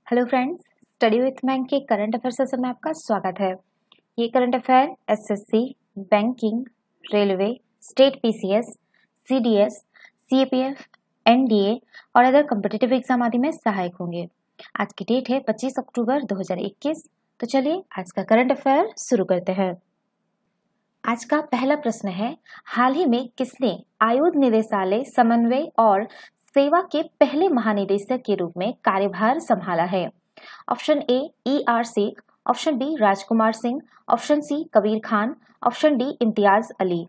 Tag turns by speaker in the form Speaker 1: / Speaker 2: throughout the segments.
Speaker 1: Hello friends, study with bank के current affair session में आपका स्वागत है। ये current affair SSC, banking, railway, state PCS, CDS, CAPF, NDA और अदर कॉम्पिटिटिव एग्जाम आदि में सहायक होंगे। आज की डेट है 25 अक्टूबर 2021। तो चलिए आज का करंट अफेयर शुरू करते हैं। आज का पहला प्रश्न है, हाल ही में किसने आयुध निदेशालय समन्वय और सेवा के पहले महानिदेशक के रूप में कार्यभार संभाला है? Option A ER Sheikh, option B Rajkumar Singh, option C Kabir Khan, option D Imtiaz Ali.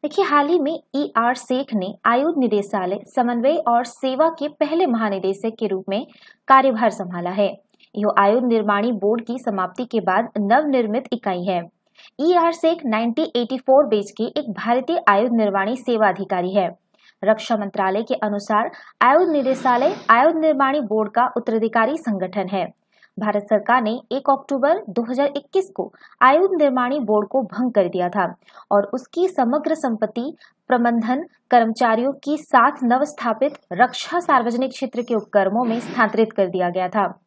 Speaker 1: देखिए, हाल ही में ER शेख ने आयुध निदेशालय समन्वय और सेवा के पहले महानिदेशक के रूप में कार्यभार संभाला है। यह आयुध निर्माणी बोर्ड की समाप्ति के बाद नवनिर्मित इकाई है। ER शेख 1984 बैच के एक भारतीय आयुध निर्माणी सेवा अधिकारी है। रक्षा मंत्रालय के अनुसार आयुध निदेशालय आयुध निर्माणी बोर्ड का उत्तराधिकारी संगठन है। भारत सरकार ने 1 अक्टूबर 2021 को आयुध निर्माणी बोर्ड को भंग कर दिया था और उसकी समग्र संपत्ति प्रबंधन कर्मचारियों की साथ नवस्थापित रक्षा सार्वजनिक क्षेत्र के उपक्रमों में स्थानांतरित कर दिया गया था।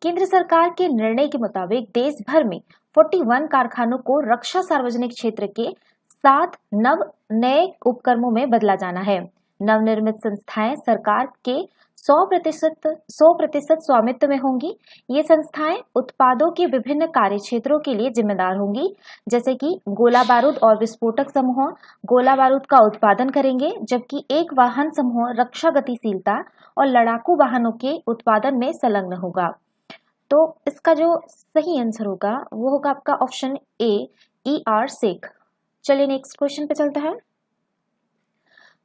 Speaker 1: केंद्र सरकार के निर्णय के मुताबिक देश भर में 41 कारखानों को रक्षा सार्वजनिक क्षेत्र के 7 नए उपक्रमों में बदला जाना है। नवनिर्मित संस्थाएं सरकार के 100% स्वामित्व में होंगी। ये संस्थाएं उत्पादों के विभिन्न कार्य क्षेत्रों के लिए जिम्मेदार होंगी, जैसे कि गोला बारूद और विस्फोटक समूह गोला बारूद का उत्पादन करेंगे, जबकि एक वाहन समूह रक्षा गतिशीलता और लड़ाकू वाहनों के उत्पादन में संलग्न होगा। तो इसका जो सही आंसर होगा वो होगा आपका ऑप्शन ए ER शेख। चलिए नेक्स्ट क्वेश्चन पे चलता है।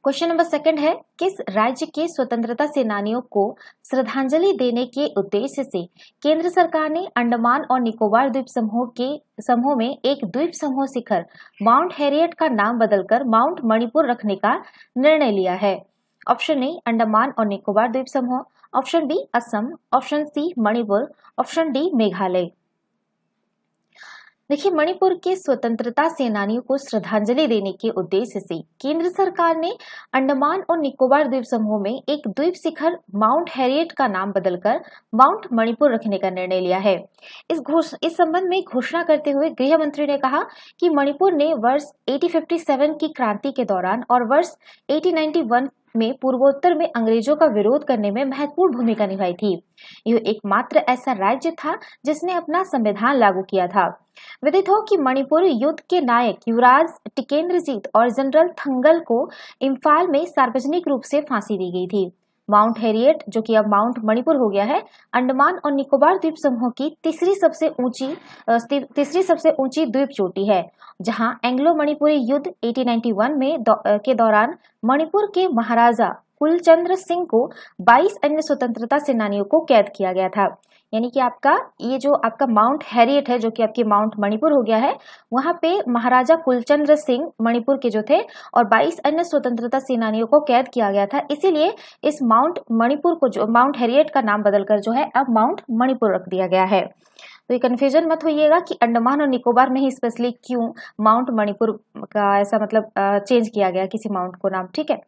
Speaker 1: क्वेश्चन नंबर 2 है, किस राज्य के स्वतंत्रता सेनानियों को श्रद्धांजलि देने के उद्देश्य से केंद्र सरकार ने अंडमान और निकोबार द्वीप समूह में एक द्वीप समूह शिखर माउंट हैरियट का नाम बदलकर माउंट मणिपुर रखने का निर्णय लिया है? ऑप्शन ए अंडमान और निकोबार द्वीप समूह, option B Assam, option C Manipur, option D Meghalaya. देखिए, मणिपुर के स्वतंत्रता सेनानियों को श्रद्धांजलि देने के उद्देश्य से केंद्र सरकार ने अंडमान और निकोबार द्वीप समूह में एक द्वीप शिखर माउंट हैरियट का नाम बदलकर माउंट मणिपुर रखने का निर्णय लिया है। इस संबंध में घोषणा करते हुए गृह मंत्री ने कहा कि मणिपुर ने वर्ष 1857 की क्रांति के दौरान और वर्ष 1891 में पूर्वोत्तर में अंग्रेजों का विरोध करने में महत्वपूर्ण भूमिका निभाई थी। यह एकमात्र ऐसा राज्य था जिसने अपना संविधान लागू किया था। विदित हो कि मणिपुर युद्ध के नायक युवराज टिकेंद्रजीत और जनरल थंगल को इम्फाल में सार्वजनिक रूप से फांसी दी गई थी। माउंट हैरियट, जो कि अब माउंट मणिपुर हो गया है, अंडमान और निकोबार द्वीप समूह की तीसरी सबसे ऊंची द्वीप चोटी है, जहां एंग्लो मणिपुरी युद्ध 1891 के दौरान मणिपुर के महाराजा कुलचंद्र सिंह को 22 अन्य स्वतंत्रता सेनानियों को कैद किया गया था। यानी कि ये जो आपका माउंट हैरियट है, जो कि आपके माउंट मणिपुर हो गया है, वहां पे महाराजा कुलचंद्र सिंह मणिपुर के जो थे और 22 अन्य स्वतंत्रता सेनानियों को कैद किया गया था। इसीलिए इस माउंट मणिपुर को जो माउंट हैरियट का नाम बदलकर जो है अब माउंट मणिपुर रख दिया गया है। तो ये कंफ्यूजन मत होइएगा कि अंडमान और निकोबार में ही स्पेशली क्यों माउंट मणिपुर का ऐसा मतलब चेंज किया गया किसी माउंट को नाम, ठीक है।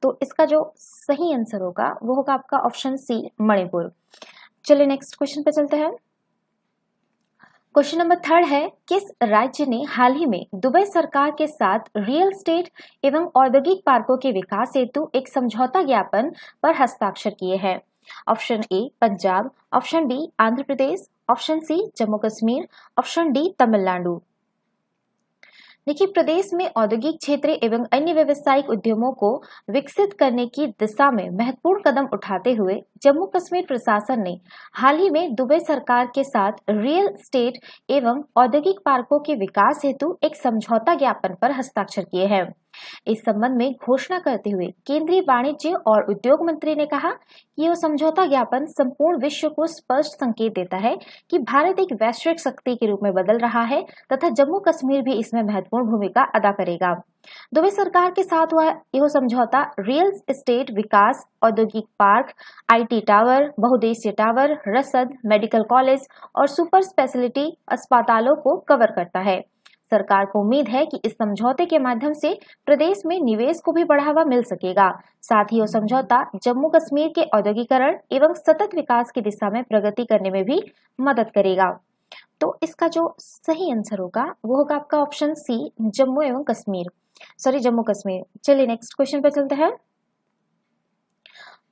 Speaker 1: तो इसका जो सही आंसर होगा वो होगा आपका ऑप्शन सी मणिपुर। चलिए नेक्स्ट क्वेश्चन पे चलते हैं। क्वेश्चन नंबर 3 है, किस राज्य ने हाल ही में दुबई सरकार के साथ रियल एस्टेट एवं औद्योगिक पार्कों के विकास हेतु एक समझौता ज्ञापन पर हस्ताक्षर किए हैं? Option A Punjab, option B Andhra Pradesh, option C Jammu Kashmir, option D Tamil Nadu. देखिए, प्रदेश में औद्योगिक क्षेत्र एवं अन्य व्यावसायिक उद्यमों को विकसित करने की दिशा में महत्वपूर्ण कदम उठाते हुए जम्मू कश्मीर प्रशासन ने हाल ही में दुबई सरकार के साथ रियल एस्टेट एवं औद्योगिक पार्कों के विकास हेतु एक समझौता ज्ञापन पर हस्ताक्षर किए हैं। इस संबंध में घोषणा करते हुए केंद्रीय वाणिज्य और उद्योग मंत्री ने कहा कि यह समझौता ज्ञापन संपूर्ण विश्व को स्पष्ट संकेत देता है कि भारत एक वैश्विक शक्ति के रूप में बदल रहा है तथा जम्मू कश्मीर भी इसमें महत्वपूर्ण भूमिका अदा करेगा। दुबई सरकार के साथ हुआ यह समझौता रियल एस्टेट विकास, औद्योगिक पार्क, IT टावर, बहुउद्देशीय टावर, रसद, मेडिकल कॉलेज और सुपर स्पेशलिटी अस्पतालों को कवर करता है। सरकार को उम्मीद है कि इस समझौते के माध्यम से प्रदेश में निवेश को भी बढ़ावा मिल सकेगा। साथ ही यह समझौता जम्मू कश्मीर के औद्योगिकरण एवं सतत विकास की दिशा में प्रगति करने में भी मदद करेगा। तो इसका जो सही आंसर होगा वो होगा आपका ऑप्शन सी, जम्मू एवं कश्मीर, जम्मू कश्मीर। चलिए नेक्स्ट क्वेश्चन पे चलते हैं।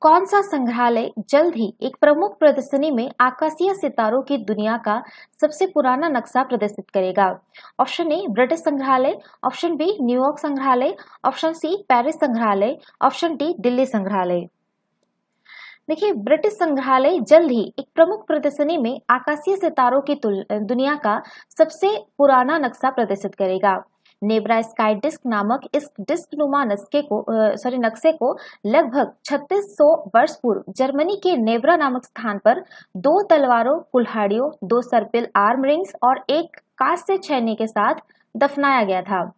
Speaker 1: कौन सा संग्रहालय जल्द ही एक प्रमुख प्रदर्शनी में आकाशीय सितारों की दुनिया का सबसे पुराना नक्शा प्रदर्शित करेगा? ऑप्शन ए ब्रिटिश संग्रहालय, ऑप्शन बी न्यूयॉर्क संग्रहालय, ऑप्शन सी पेरिस संग्रहालय, ऑप्शन डी दिल्ली संग्रहालय। देखिए, ब्रिटिश संग्रहालय जल्द ही एक प्रमुख प्रदर्शनी में आकाशीय सितारों की दुनिया का सबसे पुराना नक्शा प्रदर्शित करेगा। नेब्रा स्काई डिस्क नामक इस डिस्क नुमा नक्शे को लगभग 3600 वर्ष पूर्व जर्मनी के नेब्रा नामक स्थान पर 2 तलवारों, कुल्हाड़ियों, 2 सर्पिल आर्म रिंग्स और एक कांस्य छैनी के साथ दफनाया गया था।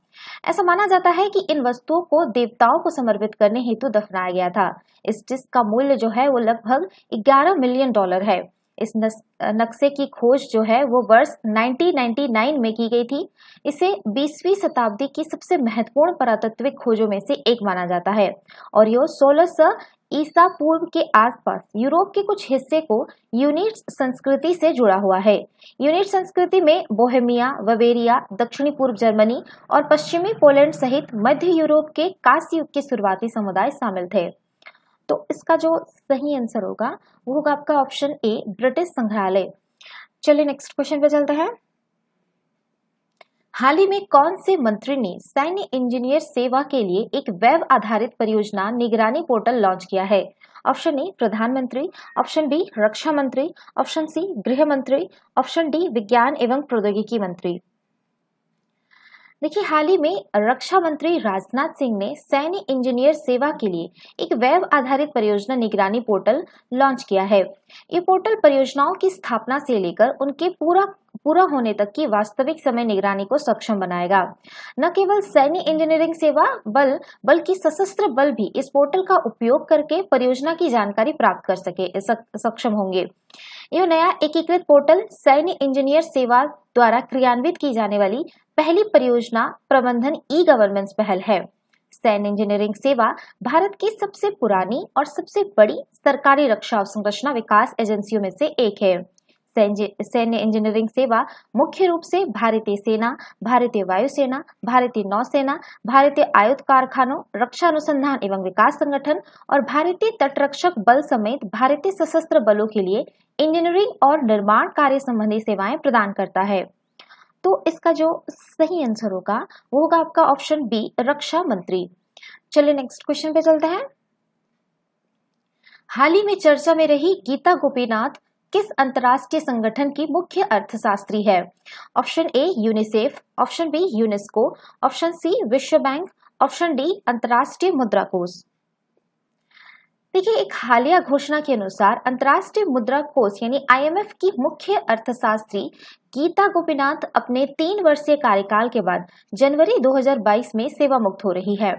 Speaker 1: ऐसा माना जाता है कि इन वस्तुओं को देवताओं को समर्पित करने हेतु दफनाया गया था। इस डिस्क का मूल्य जो है वो लगभग $11 मिलियन है। इस नक्शे की खोज जो है वो वर्ष 1999 में की गई थी। इसे 20वीं शताब्दी की सबसे महत्वपूर्ण पुरातत्विक खोजों में से एक माना जाता है और यह 1600 ईसा पूर्व के आसपास यूरोप के कुछ हिस्से को यूनिट संस्कृति से जुड़ा हुआ है। यूनिट संस्कृति में बोहेमिया, बवेरिया, दक्षिणी पूर्व जर्मनी और पश्चिमी पोलैंड सहित मध्य यूरोप के कांस्य युग के शुरुआती समुदाय शामिल थे। तो इसका जो सही आंसर होगा वो होगा आपका ऑप्शन ए, ब्रिटिश संग्रहालय। चलिए नेक्स्ट क्वेश्चन पे चलते हैं। हाल ही में कौन से मंत्री ने सैन्य इंजीनियर सेवा के लिए एक वेब आधारित परियोजना निगरानी पोर्टल लॉन्च किया है? ऑप्शन ए प्रधानमंत्री, ऑप्शन बी रक्षा मंत्री, ऑप्शन सी गृह मंत्री, ऑप्शन डी विज्ञान एवं प्रौद्योगिकी मंत्री। देखिए, हाल ही में रक्षा मंत्री राजनाथ सिंह ने सैन्य इंजीनियर सेवा के लिए एक वेब आधारित परियोजना निगरानी पोर्टल लॉन्च किया है। ये पोर्टल परियोजनाओं की स्थापना से लेकर उनके पूरा होने तक की वास्तविक समय निगरानी को सक्षम बनाएगा। न केवल सैन्य इंजीनियरिंग सेवा बल्कि सशस्त्र बल भी इस पोर्टल का उपयोग करके परियोजना की जानकारी प्राप्त कर सक्षम होंगे। यह नया एकीकृत पोर्टल सैन्य इंजीनियर सेवा द्वारा क्रियान्वित की जाने वाली पहली परियोजना प्रबंधन ई-गवर्नेंस पहल है। सैन्य इंजीनियरिंग सेवा भारत की सबसे पुरानी और सबसे बड़ी सरकारी रक्षा अवसंरचना विकास एजेंसियों में से एक है। सैन्य इंजीनियरिंग सेवा मुख्य रूप से भारतीय सेना, भारतीय वायुसेना, भारतीय नौसेना, भारतीय आयुध कारखानों, रक्षा अनुसंधान एवं विकास संगठन और भारतीय तटरक्षक बल समेत भारतीय सशस्त्र बलों के लिए इंजीनियरिंग और निर्माण कार्य संबंधी सेवाएं प्रदान करता है। तो इसका जो सही आंसर होगा वो होगा आपका ऑप्शन बी, रक्षा मंत्री। चलिए नेक्स्ट क्वेश्चन पे चलते हैं। हाल ही में चर्चा में रही गीता गोपीनाथ किस अंतर्राष्ट्रीय संगठन की मुख्य अर्थशास्त्री है? Option A UNICEF, option B UNESCO, option C विश्व बैंक, ऑप्शन डी अंतर्राष्ट्रीय मुद्रा कोष। देखिए, एक हालिया घोषणा के अनुसार अंतर्राष्ट्रीय मुद्रा कोष यानी IMF की मुख्य अर्थशास्त्री गीता गोपीनाथ अपने 3 वर्षीय कार्यकाल के बाद जनवरी 2022 में सेवा मुक्त हो रही है।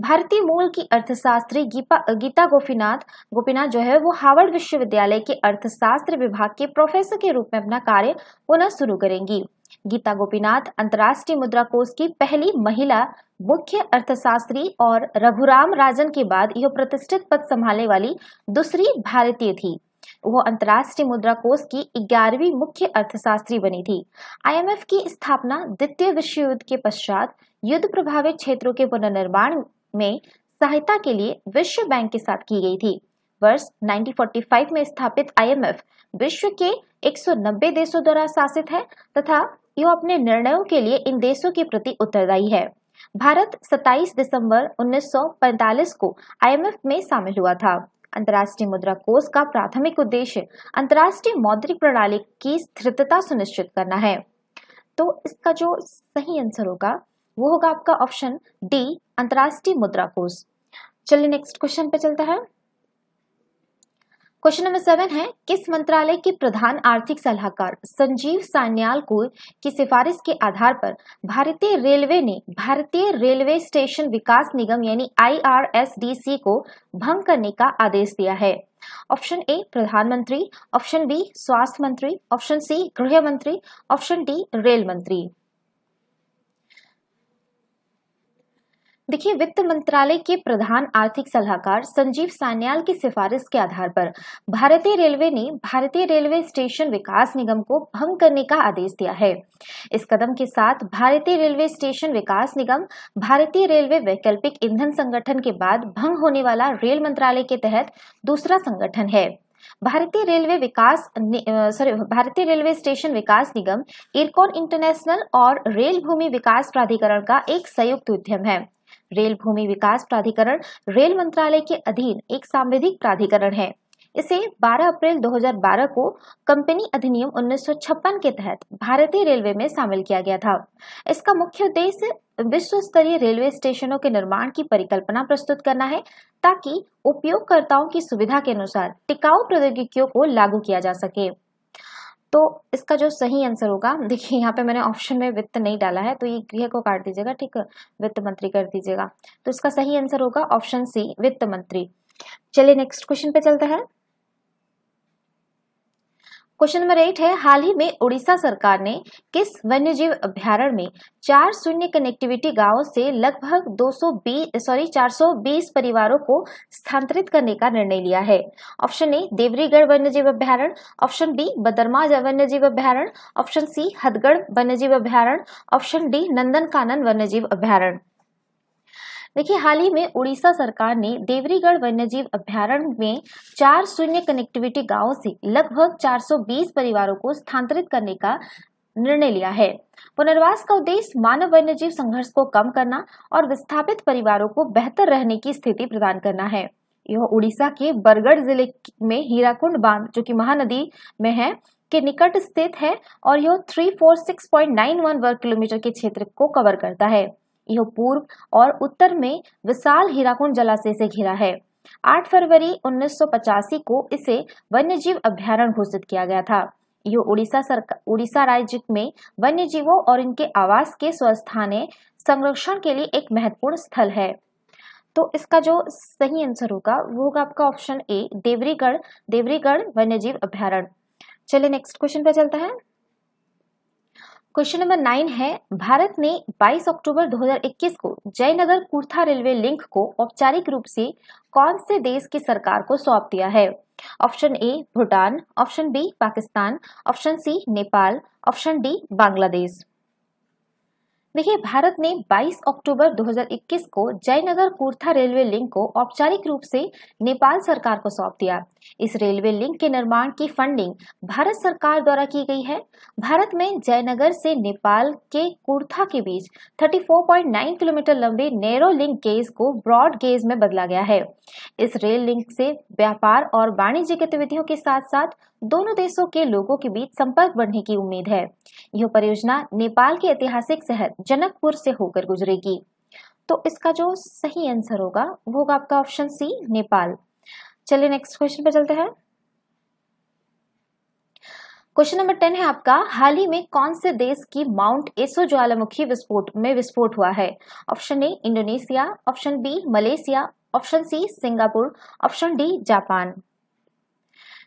Speaker 1: भारतीय मूल की अर्थशास्त्री गीता गोपीनाथ जो है वो हार्वर्ड विश्वविद्यालय के अर्थशास्त्र विभाग के प्रोफेसर के रूप में अपना कार्य पुनः शुरू करेंगी। गीता गोपीनाथ अंतर्राष्ट्रीय मुद्रा कोष की पहली महिला मुख्य अर्थशास्त्री और रघुराम राजन के बाद यह प्रतिष्ठित पद संभालने वाली दूसरी भारतीय थी। वो अंतर्राष्ट्रीय मुद्रा कोष की 11वीं मुख्य अर्थशास्त्री बनी थी। IMF की स्थापना द्वितीय विश्व युद्ध के पश्चात युद्ध प्रभावित क्षेत्रों के पुनर्निर्माण में सहायता के लिए विश्व बैंक के साथ की गई थी। वर्ष 1945 में स्थापित IMF विश्व के 190 देशों द्वारा शासित है तथा यह अपने निर्णयों के लिए इन देशों के प्रति उत्तरदायी है। भारत 27 दिसंबर 1945 को IMF में शामिल हुआ था। अंतर्राष्ट्रीय मुद्रा कोष का प्राथमिक उद्देश्य अंतर्राष्ट्रीय मौद्रिक प्रणाली की स्थिरता सुनिश्चित करना है। तो इसका जो सही आंसर होगा वो होगा आपका ऑप्शन डी, अंतर्राष्ट्रीय मुद्रा कोष। चलिए नेक्स्ट क्वेश्चन पे चलता है। क्वेश्चन नंबर 7 है, किस मंत्रालय के प्रधान आर्थिक सलाहकार संजीव सान्याल की सिफारिश के आधार पर भारतीय रेलवे ने भारतीय रेलवे स्टेशन विकास निगम यानी IRSDC को भंग करने का आदेश दिया है? ऑप्शन ए प्रधानमंत्री, ऑप्शन बी स्वास्थ्य मंत्री, ऑप्शन सी गृह मंत्री, ऑप्शन डी रेल मंत्री। देखिए, वित्त मंत्रालय के प्रधान आर्थिक सलाहकार संजीव सान्याल की सिफारिश के आधार पर भारतीय रेलवे ने भारतीय रेलवे स्टेशन विकास निगम को भंग करने का आदेश दिया है। इस कदम के साथ भारतीय रेलवे स्टेशन विकास निगम भारतीय रेलवे वैकल्पिक ईंधन संगठन के बाद भंग होने वाला रेल मंत्रालय के तहत दूसरा संगठन है। भारतीय रेलवे स्टेशन विकास निगम इरकॉन इंटरनेशनल और रेल भूमि विकास प्राधिकरण का एक संयुक्त उद्यम है। रेल भूमि विकास प्राधिकरण रेल मंत्रालय के अधीन एक सांविधिक प्राधिकरण है। इसे 12 अप्रैल 2012 को कंपनी अधिनियम 1956 के तहत भारतीय रेलवे में शामिल किया गया था। इसका मुख्य उद्देश्य विश्व स्तरीय रेलवे स्टेशनों के निर्माण की परिकल्पना प्रस्तुत करना है, ताकि उपयोगकर्ताओं की सुविधा के अनुसार टिकाऊ प्रौद्योगिकियों को लागू किया जा सके। तो इसका जो सही आंसर होगा, देखिए यहाँ पे मैंने ऑप्शन में वित्त नहीं डाला है, तो ये गृह को काट दीजिएगा, ठीक है, वित्त मंत्री कर दीजिएगा। तो इसका सही आंसर होगा ऑप्शन सी, वित्त मंत्री। चलिए नेक्स्ट क्वेश्चन पे चलते हैं। क्वेश्चन नंबर 8 है, हाल ही में उड़ीसा सरकार ने किस वन्यजीव अभ्यारण्य में 4 शून्य कनेक्टिविटी गांवों से लगभग 420 परिवारों को स्थानांतरित करने का निर्णय लिया है? ऑप्शन ए देवरीगढ़ वन्यजीव अभ्यारण्य, ऑप्शन बी बदरमा वन्यजीव अभ्यारण्य, ऑप्शन सी हथगढ़ वन्यजीव अभ्यारण्य, ऑप्शन डी नंदनकानन वन्यजीव अभ्यारण्य। देखिए, हाल ही में उड़ीसा सरकार ने देवरीगढ़ वन्यजीव अभ्यारण्य में 4 शून्य कनेक्टिविटी गांवों से लगभग 420 परिवारों को स्थानांतरित करने का निर्णय लिया है। पुनर्वास का उद्देश्य मानव वन्यजीव संघर्ष को कम करना और विस्थापित परिवारों को बेहतर रहने की स्थिति प्रदान करना है। यह उड़ीसा के बरगढ़ जिले में हीराकुंड बांध, जो कि महानदी में है, के निकट स्थित है और यह 346.91 वर्ग किलोमीटर के क्षेत्र को कवर करता है। यह पूर्व और उत्तर में विशाल हीराकुंड जलाशय से घिरा है। 8 फरवरी 1985 को इसे वन्यजीव अभ्यारण्य घोषित किया गया था। यह उड़ीसा राज्य में वन्यजीवों और इनके आवास के स्वस्थानीय संरक्षण के लिए एक महत्वपूर्ण स्थल है। तो इसका जो सही आंसर होगा वो होगा आपका ऑप्शन ए, देवरीगढ़ वन्यजीव अभ्यारण्य। चलिए नेक्स्ट क्वेश्चन पे चलता है। क्वेश्चन नंबर 9 है, भारत ने 22 अक्टूबर 2021 को जयनगर कुर्था रेलवे लिंक को औपचारिक रूप से कौन से देश की सरकार को सौंप दिया है? Option A Bhutan, option B Pakistan, option C Nepal, option D Bangladesh. देखिए, भारत ने 22 अक्टूबर 2021 को जयनगर कुर्था रेलवे लिंक को औपचारिक रूप से नेपाल सरकार को सौंप दिया। इस रेलवे लिंक के निर्माण की फंडिंग भारत सरकार द्वारा की गई है। भारत में जयनगर से नेपाल के कुर्था के बीच 34.9 किलोमीटर लंबे नैरो लिंक गेज को ब्रॉड गेज में बदला गया है। इस रेल लिंक से व्यापार और वाणिज्य गतिविधियों के साथ साथ दोनों देशों के लोगों के बीच संपर्क बढ़ने की उम्मीद है। यह परियोजना नेपाल के ऐतिहासिक शहर जनकपुर से होकर गुजरेगी। तो इसका जो सही आंसर होगा वो होगा आपका ऑप्शन सी, नेपाल। चलिए नेक्स्ट क्वेश्चन पे चलते हैं। क्वेश्चन नंबर 10 है आपका, हाल ही में कौन से देश की माउंट एसो ज्वालामुखी विस्फोट हुआ है? Option A Indonesia, option B Malaysia, option C Singapore, option D Japan.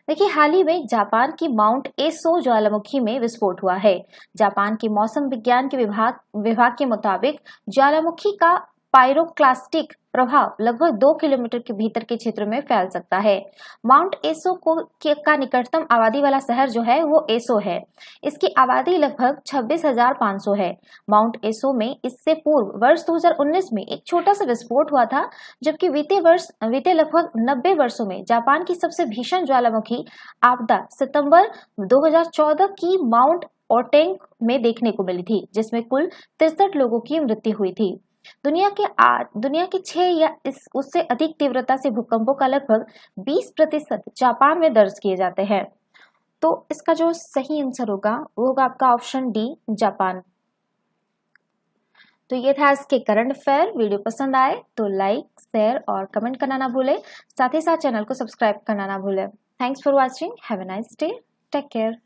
Speaker 1: देखिए, हाल ही में जापान की माउंट एसो ज्वालामुखी में विस्फोट हुआ है। जापान के मौसम विज्ञान के विभाग के मुताबिक ज्वालामुखी का पायरोक्लास्टिक प्रभाव लगभग 2 किलोमीटर के भीतर के क्षेत्र में फैल सकता है। माउंट एसो का निकटतम आबादी वाला शहर जो है वो एसो है। इसकी आबादी लगभग 26,500 है। माउंट एसो में इससे पूर्व वर्ष 2019 में एक छोटा सा विस्फोट हुआ था, जबकि बीते लगभग 90 वर्षों में जापान की सबसे भीषण ज्वालामुखी आपदा सितंबर 2014 की माउंट ओटेंग में देखने को मिली थी, जिसमें कुल 63 लोगों की मृत्यु हुई थी। दुनिया के 6 या उससे अधिक तीव्रता से भूकंपों का लगभग 20% जापान में दर्ज किए जाते हैं। तो इसका जो सही आंसर होगा वो होगा आपका ऑप्शन डी, जापान। तो ये था इसके करंट अफेयर। वीडियो पसंद आए तो लाइक, शेयर और कमेंट करना ना भूले। साथ ही साथ चैनल को सब्सक्राइब करना ना भूले। Thanks for watching. Have a nice day. Take care.